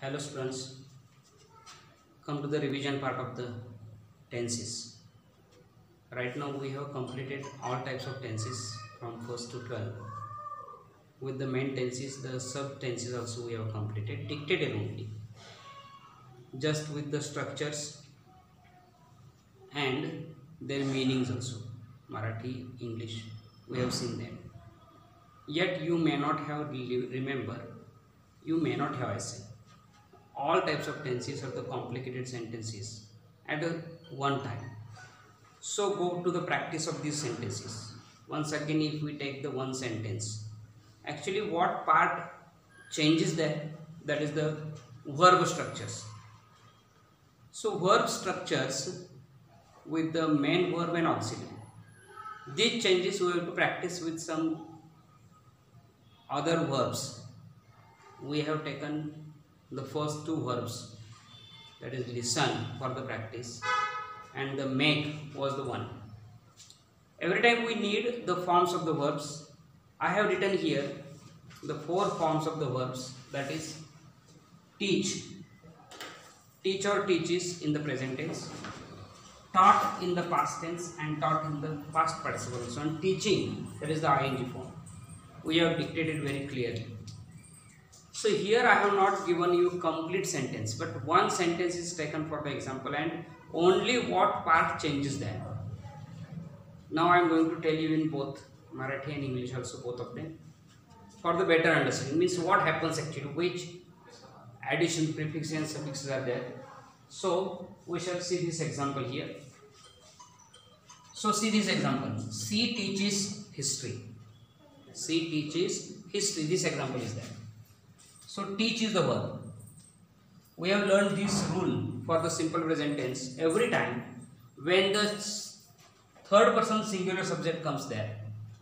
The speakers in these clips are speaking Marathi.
Hello students, come to the revision part of the tenses. Right now we have completed all types of tenses from 1st to 12. With the main tenses, the sub tenses also we have completed, dictated only. Just with the structures and their meanings also. Marathi, English, we have seen them. Yet you may not have you may not have essay. All types of tenses are the complicated sentences at one time. So go to the practice of these sentences. Once again, if we take the one sentence, actually what part changes there? That is the verb structures. So verb structures with the main verb and auxiliary. These changes we have to practice with some other verbs. We have taken the first two verbs, that is listen for the practice, and the make was the one. Every time we need the forms of the verbs, I have written here the four forms of the verbs, that is teach, teach or teaches in the present tense, taught in the past tense and taught in the past participle. So and teaching, that is the ing form. We have dictated very clearly. So here I have not given you complete sentence, but one sentence is taken for the example and only what part changes there. Now I am going to tell you in both Marathi and English also, both of them, for the better understanding. Means what happens actually, which addition, prefixes and suffixes are there. So we shall see this example here. So see this example. C teaches history. C teaches history. This example is there. So teach is the verb. We have learned this rule for the simple present tense. Every time when the third person singular subject comes there,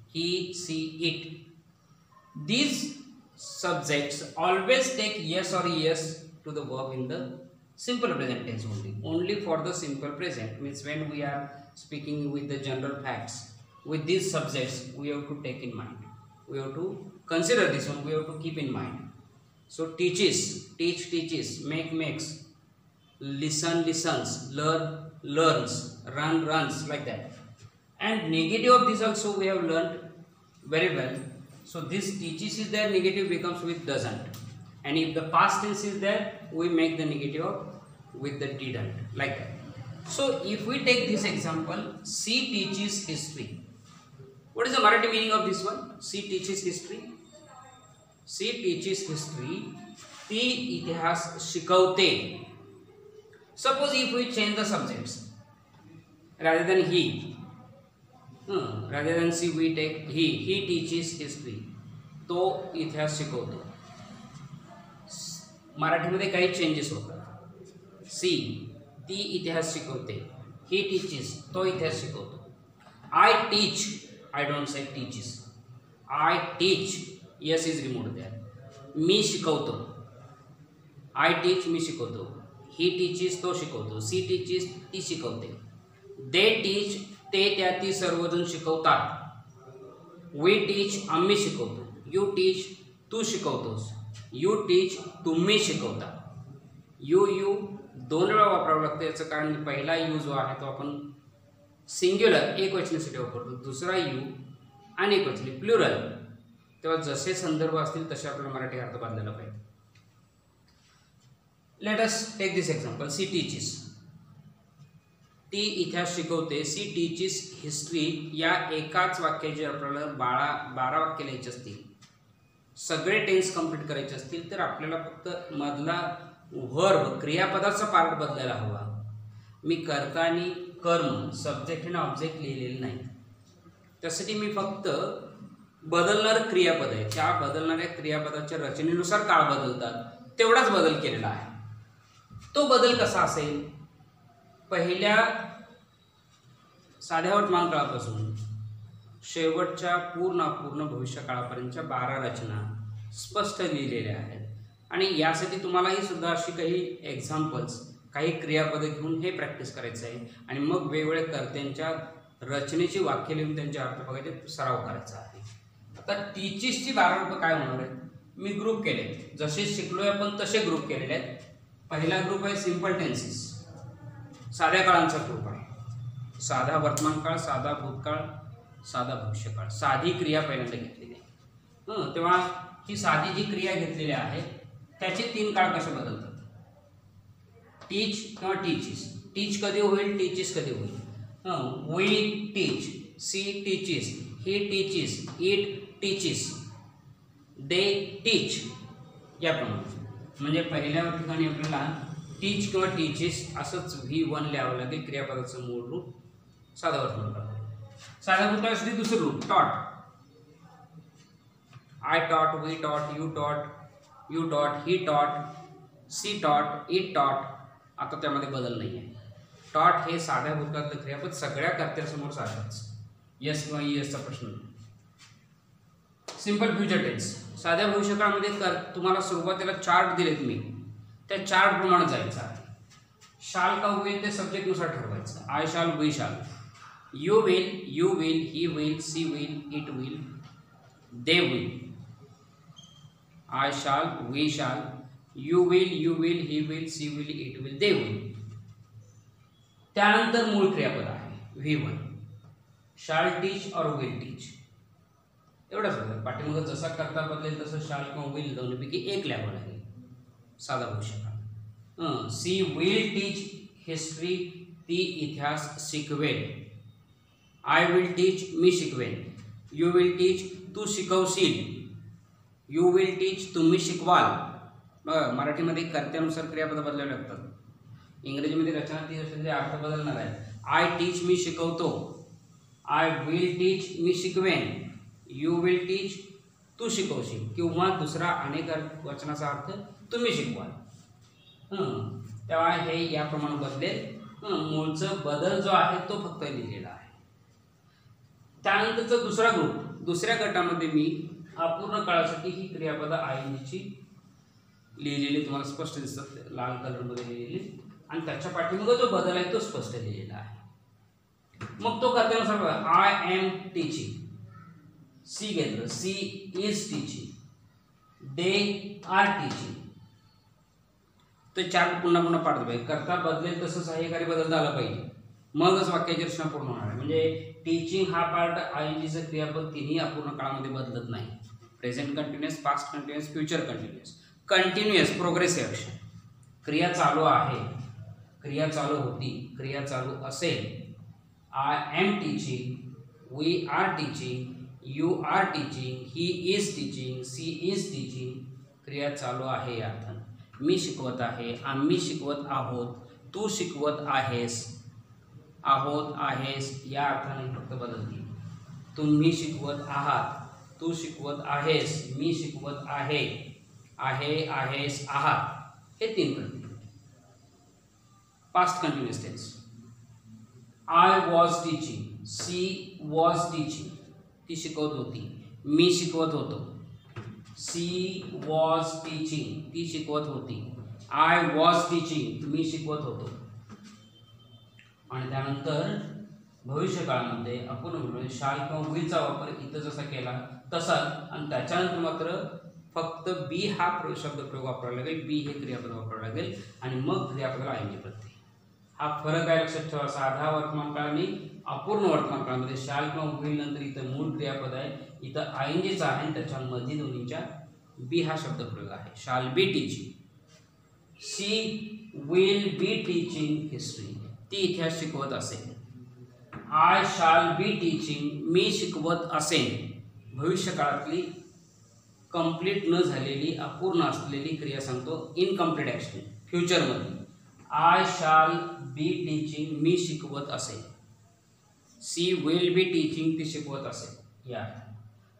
he, she, it, these subjects always take yes or yes to the verb in the simple present tense only. Only for the simple present, means when we are speaking with the general facts, with these subjects we have to take in mind. We have to consider this one, we have to keep in mind. So teaches, teach teaches, make makes, listen listens, learn learns, run runs, like that. And negative of this also we have learned very well. So this teaches is there, negative becomes with doesn't. And if the past tense is there, we make the negative with the didn't, like that. So if we take this example, C teaches history. What is the Marathi meaning of this one? C teaches history. C teaches history. ती इतिहास शिकवते. Suppose if we change the subjects, rather than he, rather than she we take he teaches history. तो इतिहास शिकवतो. मराठीमध्ये काही चेंजेस होतात. सी ती इतिहास शिकवते. he teaches तो इतिहास शिकवतो. I teach, I don't say teaches. I teach, yes is removed there. मी शिकवतो. I teach, मी शिकवतो. He teaches, तो शिकवतो. She teaches, ती शिकवते. They teach, ते त्या ती सर्वजण शिकवतात. We teach, आम्ही शिकवतो. You teach, Tu शिकवतोस. You teach, तुम्ही शिकवता. You दोन वेळा वापरावं लागतं. याचं कारण पहिला यू जो आहे तो आपण सिंग्युलर एक वचनासाठी वापरतो, दुसरा यू अनेक वचनी प्लुरल, तेव्हा जसे संदर्भ असतील तसे आपल्याला मराठी अर्थ बांधायला पाहिजे. Let us take this example. She teaches, ती इतिहास शिकवते. She teaches history. या एकाच वाक्याचे आपल्याला 12 वाक्य लिहायचे असतील, सगळे टेन्स कंप्लीट करायचे असतील, तर आपल्याला फक्त मधला वर्ब क्रियापदाचा पार्ट बदलायला हवा. मी कर्ता आणि कर्म सब्जेक्ट आणि ऑब्जेक्ट लिहिलेले नाही. त्यासाठी मी फक्त बदलणारं क्रियापद आहे, त्या बदलणाऱ्या क्रियापदाच्या रचनेनुसार काळ बदलतात तेवढाच बदल केलेला आहे. तो बदल कसा असेल? पहिल्या 8.5 काळापासून शेवटच्या पूर्ण भविष्यकाळापर्यंतच्या 12 रचना स्पष्ट लिहिलेल्या आहेत. आणि यासाठी तुम्हालाही सुद्धा अशी काही एक्झाम्पल्स, काही क्रियापदं घेऊन हे प्रॅक्टिस करायचं आहे. आणि मग वेगवेगळ्या कर्त्यांच्या रचनेची वाक्य लिहून त्यांचे अर्थ बघायचे, सराव करायचा आहे. आता टीचेसची 12 काय होणार आहे? मी ग्रुप केले, जसे शिकलोय आपण तसे ग्रुप केलेले आहेत. पहिला ग्रुप आहे सिंपल टेन्सेस, साध्या काळांचा ग्रुप आहे. साधा वर्तमान काळ, साधा भूतकाळ, साधा भविष्यकाळ, साधी क्रिया पहिल्यांदा घेतलेली आहे. तेव्हा ही साधी जी क्रिया घेतलेली आहे त्याचे 3 काळ कसे बदलतात. टीच किंवा टीचिस. टीच कधी होईल, टीचिस कधी होईल. We teach, she teaches, he teaches, it teaches, they teach, याप्रमाणे. म्हणजे पहिल्या ठिकाणी आपल्याला टीच किंवा टीचिस असंच V1 लिहावं लागेल. क्रियापदाचं मूळ रूप साधा वर्तमान काळ. साधा भूतकाळासाठी दुसरं रूप टॉट. आय टॉट, वी टॉट, यू टॉट, यू टॉट, ही टॉट, सी टॉट, इट टॉट. आता त्यामध्ये बदल नाही आहे. टॉट हे साध्या भूतकाळातलं क्रियापद सगळ्या कर्त्यासमोर साधाच. यस किंवा ईएसचा प्रश्न नाही. Simple future tense. साध्या भविष्यकाळामध्ये तुम्हाला सुरुवातीला चार्ट दिलेत मी, त्या चार्ट प्रमाणे जायचं आहे. शाल का होईल ते सब्जेक्टनुसार ठरवायचं. I shall, we shall, you will, he will, she will, it will, they will. I shall, we shall, you will, he will, she will, it will, they will. त्यानंतर मूळ क्रियापद आहे V1. शाल टीच और विल टीच. एवढंच बदल. पाठीमागं जसा करता बदलेल तसं शाल किंवा विल दोन्हीपैकी एक लिहावं लागेल साधा भविष्यकाळ. सी विल टीच हिस्ट्री, ती इतिहास शिकवेल. आय विल टीच, मी शिकवेन. यू विल टीच, तू शिकवशील. यू विल टीच, तुम्ही शिकवाल. बघा, मराठीमध्ये कर्त्यानुसार क्रियापद बदलावे लागतात. इंग्रजीमध्ये रचना ती असेल ते अर्थ बदलणार आहे. आय टीच, मी शिकवतो. आय विल टीच, मी शिकवेन. यू विल टीच, तू शिकवशील. किंवा दुसरा अनेक वचनाचा अर्थ तुम्ही शिकवाल. तेव्हा हे याप्रमाणे बदलेल. मूळचं बदल जो आहे तो फक्त लिहिलेला आहे. त्यानंतरचा दुसरा ग्रुप, दुसऱ्या गटामध्ये मी अपूर्ण काळासाठी ही क्रियापद आयएनजीची लिहिलेली तुम्हाला स्पष्ट दिसतात लाल कलरमध्ये लिहिलेली, आणि त्याच्या पाठीमागे जो बदल आहे तो स्पष्ट लिहिलेला आहे. मग तो कर्त्यानुसार बघा. आय एम टीचिंग, सी घेतलं, she is teaching, they are teaching. तर चार पुन्हा पुन्हा पाडतो पाहिजे. करता बदलेल तसं सहाय्यकारी बदल झाला पाहिजे, मगच वाक्याची रचना पूर्ण होणार आहे. म्हणजे टीचिंग हा पार्ट आयएनजीचं क्रियापद तिन्ही अपूर्ण काळामध्ये बदलत नाही. Present continuous, past continuous, future continuous. Continuous progressive action. क्रिया चालू आहे, क्रिया चालू होती, क्रिया चालू असेल. I am teaching, we are teaching, you are teaching, he is teaching, she is teaching. क्रिया चालू आहे या अर्थाने. मी शिकवत आहे, आम्ही शिकवत आहोत, तू शिकवत आहेस, आहोत आहेस या अर्थाने फक्त बदलते. तुम्ही शिकवत आहात, तू शिकवत आहेस, मी शिकवत आहे, आहेस, आहात. हे 3 प्रकार. Past continuous tense. I was teaching, she was teaching, ती शिकवत होती, मी शिकवत होतो. सी वॉज टीचिंग, ती शिकवत होती. आय वॉज टीचिंग, मी शिकवत होतो. आणि त्यानंतर भविष्यकाळामध्ये अपूर्ण शाल किंवा विलचा वापर इथं जसा केला तसा, आणि त्याच्यानंतर मात्र फक्त बी हा शब्दप्रयोग वापरावा लागेल, बी हे क्रियापद वापरावं लागेल, आणि मग क्रियापदाला आयएनजी प्रत्यय. हा फरक आहे, लक्षात ठेवा. साधा वर्तमान काळ आणि अपूर्ण वर्तमान काळामध्ये शाल किंवा विल नंतर इथं मूळ क्रियापद आहे, इथं आयएनजीचा आहे, आणि त्याच्यामध्ये दोन्हीच्या बी हा शब्दप्रयोग आहे. Shall be teaching, she will be teaching history, ती इतिहास शिकवत असेल. आय शाल बी टीचिंग, मी शिकवत असेन. भविष्यकाळातली कंप्लीट न झालेली अपूर्ण असलेली क्रिया सांगतो, इनकम्प्लीट ॲक्शन. फ्युचरमध्ये आय शाल बी टीचिंग, मी शिकवत असेल. सी विल बी टीचिंग, ती शिकवत असेल. या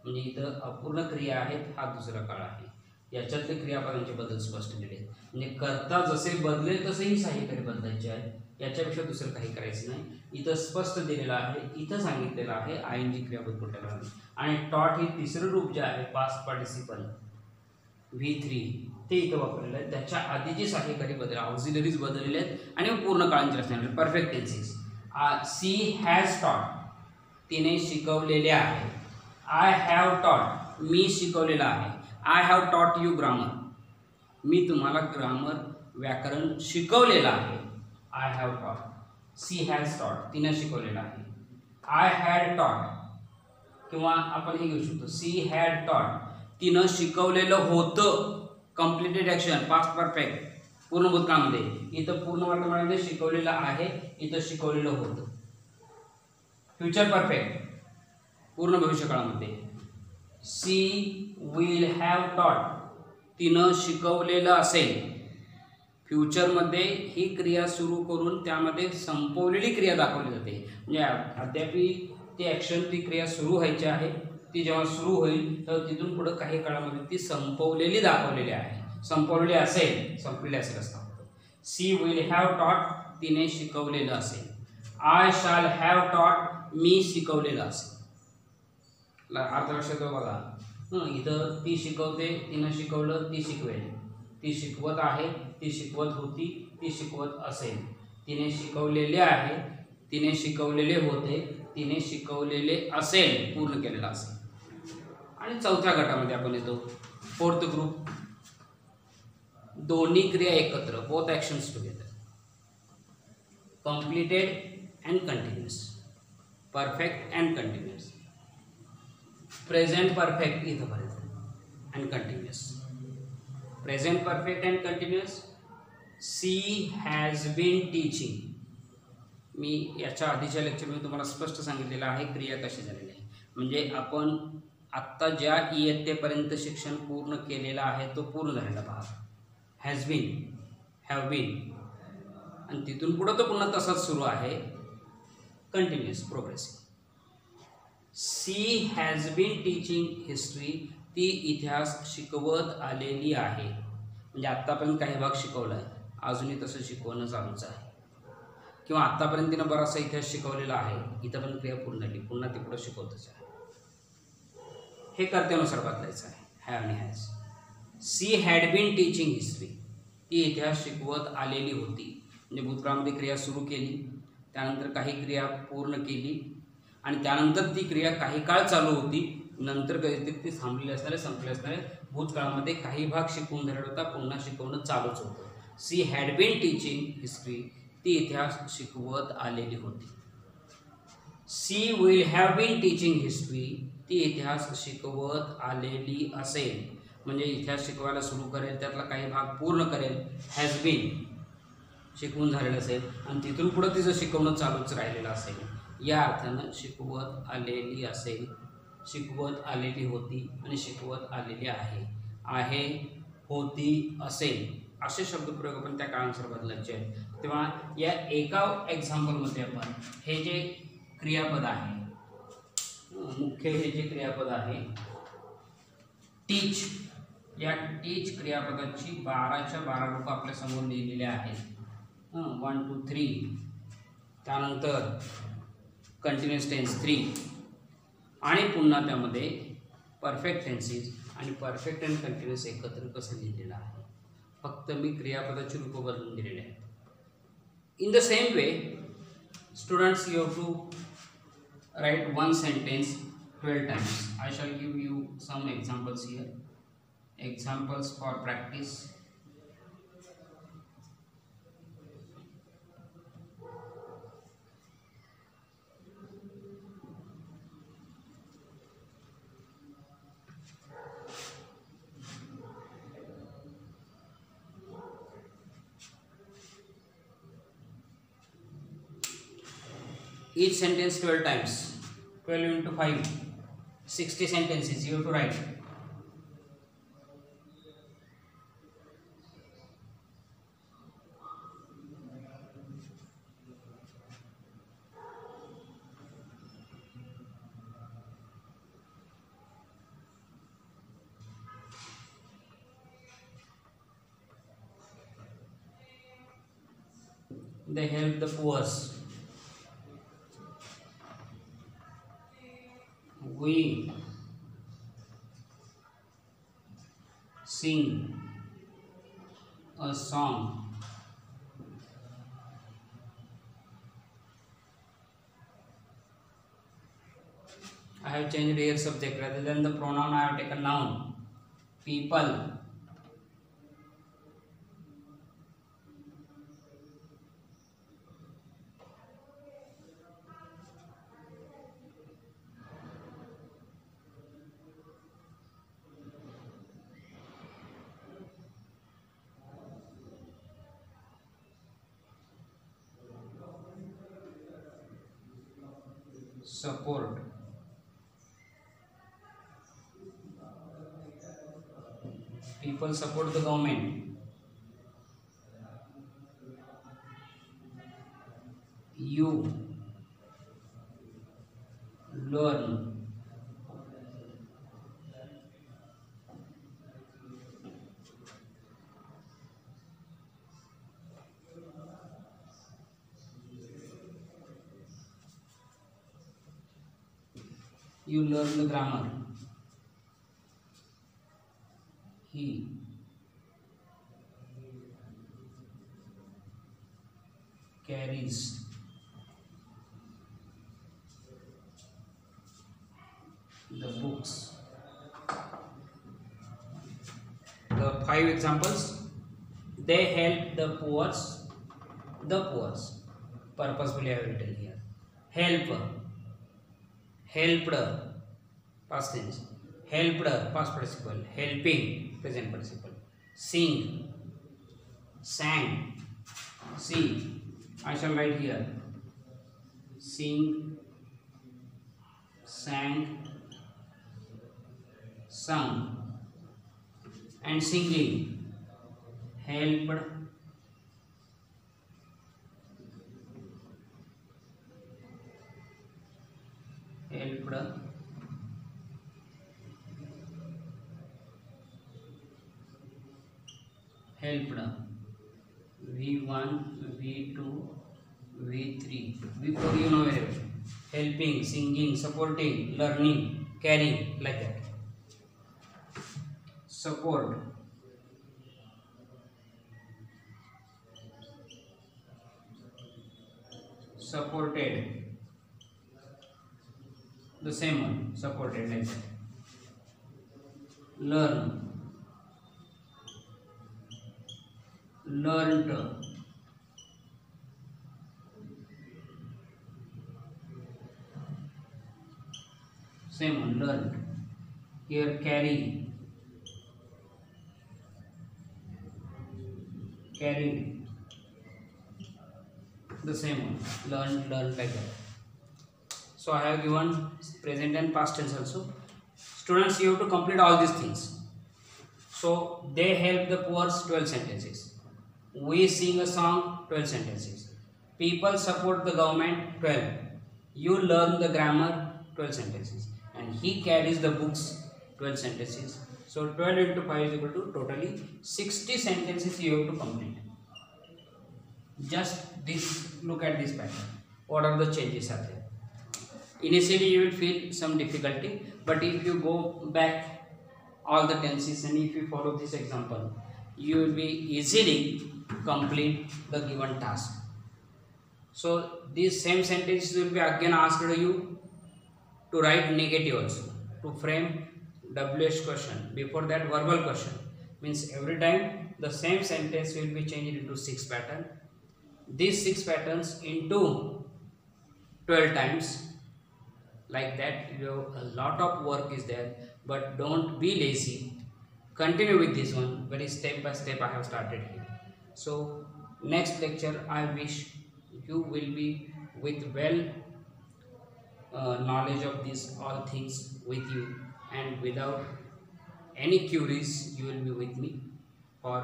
म्हणजे इथं अपूर्ण क्रिया आहेत, हा दुसरा काळ आहे. याच्यातले क्रियापदांचे बदल स्पष्ट दिले आहेत. म्हणजे करता जसे बदलेल तसेही सहाय्यकारी बदलायचे आहे, याच्यापेक्षा दुसरं काही करायचं नाही. इथं स्पष्ट दिलेलं आहे, इथं सांगितलेलं आहे आयएनजी क्रियापद कुठल्याला आहे. आणि टॉट हे तिसरं रूप जे आहे पास्ट पार्टिसिपल V3 ते इथं वापरलेलं आहे. त्याच्या आधीचे सहाय्यकारी बदल ऑक्झिलरीज बदललेले आहेत, आणि पूर्ण काळांची रचना परफेक्ट टेन्सेस. सी हॅज टॉट, तिने शिकवलेले आहे. आय हॅव टॉट, मी शिकवलेलं आहे. आय हॅव टॉट यू ग्रामर. मी तुम्हाला ग्रामर व्याकरण शिकवलेलं आहे. आय हॅव टॉट. सी हॅज टॉट. तिनं शिकवलेलं आहे. आय हॅड टॉट किंवा आपण हे घेऊ शकतो सी हॅड टॉट. तिनं शिकवलेलं होतं. कंप्लीटेड ॲक्शन पास्ट परफेक्ट पूर्ण भूतकाळामध्ये. इथं पूर्ण वर्तमानामध्ये शिकवलेलं आहे. इथं शिकवलेलं होतं. फ्युचर परफेक्ट पूर्ण भविष्यकाळामध्ये सी विल हॅव टॉट. तिनं शिकवलेलं असेल. फ्युचरमध्ये ही क्रिया सुरू करून त्यामध्ये संपवलेली क्रिया दाखवली जाते. म्हणजे अद्यापी ती ॲक्शन ती क्रिया सुरू व्हायची आहे. ती जेव्हा सुरू होईल तर तिथून पुढं काही काळामध्ये ती संपवलेली दाखवलेली आहे. संपवलेली असेल, संपलेली असेल असं. सी विल हॅव टॉट. तिने शिकवलेलं असेल. आय शाल हॅव टॉट. मी शिकवलेलं असेल. अर्थ लक्षात बघा. इथं ती शिकवते, तिनं शिकवलं, ती शिकवेल. ती शिकवत आहे, ती शिकवत होती, ती शिकवत असेल. तिने शिकवलेले आहे, तिने शिकवलेले होते, तिने शिकवलेले असेल, पूर्ण केलेलं असेल. आणि चौथ्या गटामध्ये आपण येतो फोर्थ ग्रुप. दोन्ही क्रिया एकत्र. Both actions together. Completed and continuous. Perfect and continuous. Present perfect इथं भरायचं and continuous. Present perfect and continuous. She has been teaching. मी याच्या आधीच्या लेक्चरमध्ये तुम्हाला स्पष्ट सांगितलेलं आहे क्रिया कशी झालेली आहे. म्हणजे आपण आत्ता ज्या इयत्तेपर्यंत शिक्षण पूर्ण केलेलं आहे तो पूर्ण झालेला पहा. हॅज बीन, हॅव बीन, आणि तिथून पुढं तो पुन्हा तसाच सुरू आहे. Continuous progressive. She has been teaching history. ती इतिहास शिकवत आलेली आहे. म्हणजे आत्तापर्यंत काही भाग शिकवला आहे, अजूनही तसं शिकवणं चालूच आहे. किंवा आत्तापर्यंत तिनं बराचसा इतिहास शिकवलेला आहे. इथं पण क्रिया पूर्ण झाली, पुन्हा ती पुढं शिकवतच आहे. हे कर्त्यानुसार बदलायचं आहे. हॅव आणि has. She had been teaching history. ती इतिहास शिकवत आलेली होती. म्हणजे भूतकाळामध्ये क्रिया सुरू केली, त्यानंतर काही क्रिया पूर्ण केली, आणि त्यानंतर ती क्रिया काही काळ चालू होती. नंतर कधीतरी ती थांबलेली असणारे, संपली असणारे. भूतकाळामध्ये काही भाग शिकवून झालेला होता, पुन्हा शिकवणं चालूच होतं. She had been teaching history. ती इतिहास शिकवत आलेली होती. She will have been teaching history. ती इतिहास शिकवत आलेली असेल. म्हणजे इतिहास शिकवायला सुरू करेल, त्यातला काही भाग पूर्ण करेल. हॅज बीन शिकवून झालेलं असेल, आणि तिथून पुढं तिचं शिकवणं चालूच राहिलेलं असेल. या अर्थानं शिकवत आलेली असेल, शिकवत आलेली होती, आणि शिकवत आलेली आहे. आहे, होती, असेल असे शब्दप्रयोग आपण त्या काळानुसार बदलायचे आहेत. तेव्हा या एका एक्झाम्पलमध्ये आपण हे जे क्रियापद आहे, मुख्य हे जे क्रियापद आहे टीच, या टीच क्रियापदाची 12च्या 12 रूप आपल्या समोर लिहिलेले आहेत. 1 2 3. त्यानंतर कंटिन्युअस टेन्स 3, आणि पुन्हा त्यामध्ये परफेक्ट टेन्सेस आणि परफेक्ट अँड कंटिन्युअस एकत्र कसं लिहिलेलं आहे. फक्त मी क्रियापदाची रूप बदलून दिलेले आहेत. In the same way students, you have to write one sentence 12 times. I shall give you some examples here. Examples for practice. Each sentence 12 times. 12 into 5, 60 sentences you have to write. They help the poor. We sing a song. I have changed here subject. Rather than the pronoun, I have taken noun. people support the government. You learn the grammar. He carries the books. The 5 examples: they help the poor. Purposefully I have written here. Helped, past tense. Helped, past participle. Helping, present participle. Sing, sang. See, I shall write here. Sing, sang, sung. And singing. Helped, V1, V2, V3, V4 you know very well. Helping, singing, supporting, learning, caring, like that. Support, supported, the same one, supported, like that. Learn, learned, same one, learned. Here carry, carried, the same one, learned, like that. So I have given present and past tense also. Students, you have to complete all these things. So they help the poor, 12 sentences. We sing a song, 12 sentences. People support the government, 12. You learn the grammar, 12 sentences. And he carries the books, 12 sentences. So 12 into 5 is equal to totally 60 sentences you have to complete. Just this, look at this pattern. What are the changes are there? Initially you will feel some difficulty, but if you go back all the tenses and if you follow this example, you will be easily complete the given task. So these same sentences will be again asked you to write negative also, to frame WH question. Before that, verbal question. Means every time the same sentence will be changed into 6 patterns. These 6 patterns into 12 times. Like that, you have a lot of work is there, but don't be lazy. Continue with this one, very step by step I have started here. So next lecture I wish you will be with well knowledge of these all things with you, and without any queries you will be with me for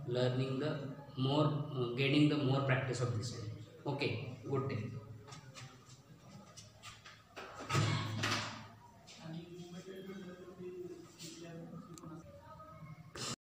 learning the more, gaining the more practice of this. Okay, good day.